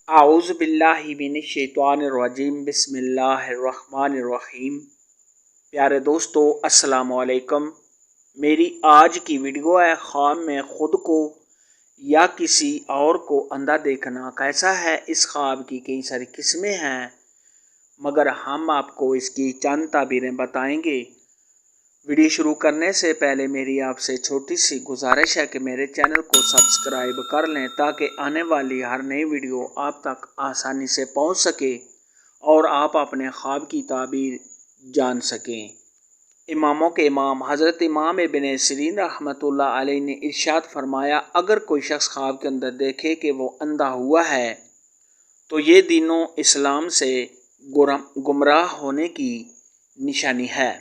اعوذ باللہ من الشیطان الرجیم بسم اللہ الرحمن الرحیم۔ پیارے دوستو السلام علیکم۔ میری آج کی ویڈیو ہے خواب میں خود کو یا کسی اور کو اندھا دیکھنا کیسا ہے۔ اس خواب کی کئی ساری قسمیں ہیں مگر ہم آپ کو اس کی چند تعبیریں بتائیں گے۔ ویڈیو شروع کرنے سے پہلے میری آپ سے چھوٹی سی گزارش ہے کہ میرے چینل کو سبسکرائب کر لیں تاکہ آنے والی ہر نئی ویڈیو آپ تک آسانی سے پہنچ سکے اور آپ اپنے خواب کی تعبیر جان سکیں۔ اماموں کے امام حضرت امام ابن سیرین رحمۃ اللہ علیہ نے ارشاد فرمایا، اگر کوئی شخص خواب کے اندر دیکھے کہ وہ اندھا ہوا ہے تو یہ دینوں اسلام سے گمراہ ہونے کی نشانی ہے،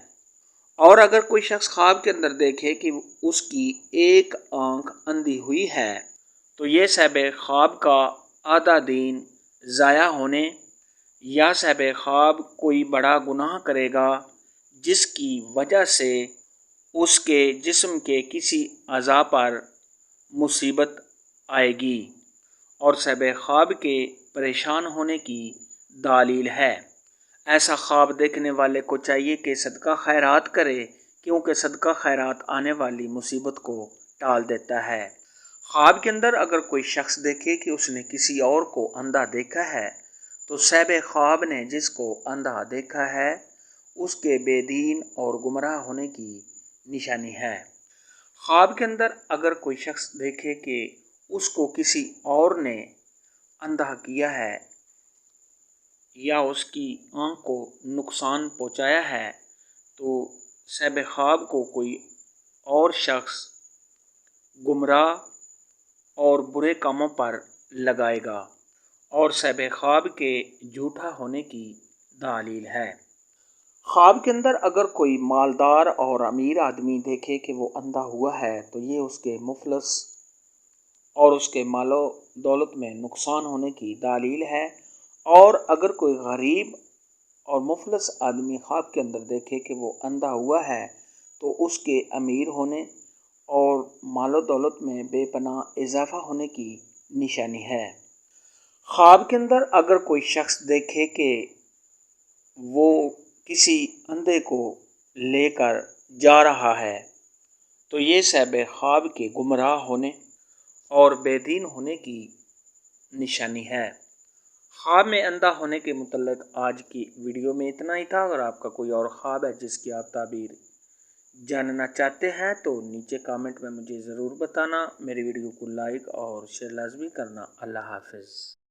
اور اگر کوئی شخص خواب کے اندر دیکھے کہ اس کی ایک آنکھ اندھی ہوئی ہے تو یہ صاحب خواب کا آدھا دین ضائع ہونے یا صاحب خواب کوئی بڑا گناہ کرے گا جس کی وجہ سے اس کے جسم کے کسی اعضاء پر مصیبت آئے گی اور صاحب خواب کے پریشان ہونے کی دلیل ہے۔ ایسا خواب دیکھنے والے کو چاہیے کہ صدقہ خیرات کرے، کیونکہ صدقہ خیرات آنے والی مصیبت کو ٹال دیتا ہے۔ خواب کے اندر اگر کوئی شخص دیکھے کہ اس نے کسی اور کو اندھا دیکھا ہے تو صاحب خواب نے جس کو اندھا دیکھا ہے اس کے بے دین اور گمراہ ہونے کی نشانی ہے۔ خواب کے اندر اگر کوئی شخص دیکھے کہ اس کو کسی اور نے اندھا کیا ہے یا اس کی آنکھ کو نقصان پہنچایا ہے تو صاحب خواب کو کوئی اور شخص گمراہ اور برے کاموں پر لگائے گا اور صاحب خواب کے جھوٹا ہونے کی دلیل ہے۔ خواب کے اندر اگر کوئی مالدار اور امیر آدمی دیکھے کہ وہ اندھا ہوا ہے تو یہ اس کے مفلس اور اس کے مال و دولت میں نقصان ہونے کی دلیل ہے، اور اگر کوئی غریب اور مفلس آدمی خواب کے اندر دیکھے کہ وہ اندھا ہوا ہے تو اس کے امیر ہونے اور مال و دولت میں بے پناہ اضافہ ہونے کی نشانی ہے۔ خواب کے اندر اگر کوئی شخص دیکھے کہ وہ کسی اندھے کو لے کر جا رہا ہے تو یہ صاحب خواب کے گمراہ ہونے اور بے دین ہونے کی نشانی ہے۔ خواب میں اندھا ہونے کے متعلق آج کی ویڈیو میں اتنا ہی تھا۔ اگر آپ کا کوئی اور خواب ہے جس کی آپ تعبیر جاننا چاہتے ہیں تو نیچے کامنٹ میں مجھے ضرور بتانا۔ میری ویڈیو کو لائک اور شیئر لازمی کرنا۔ اللہ حافظ۔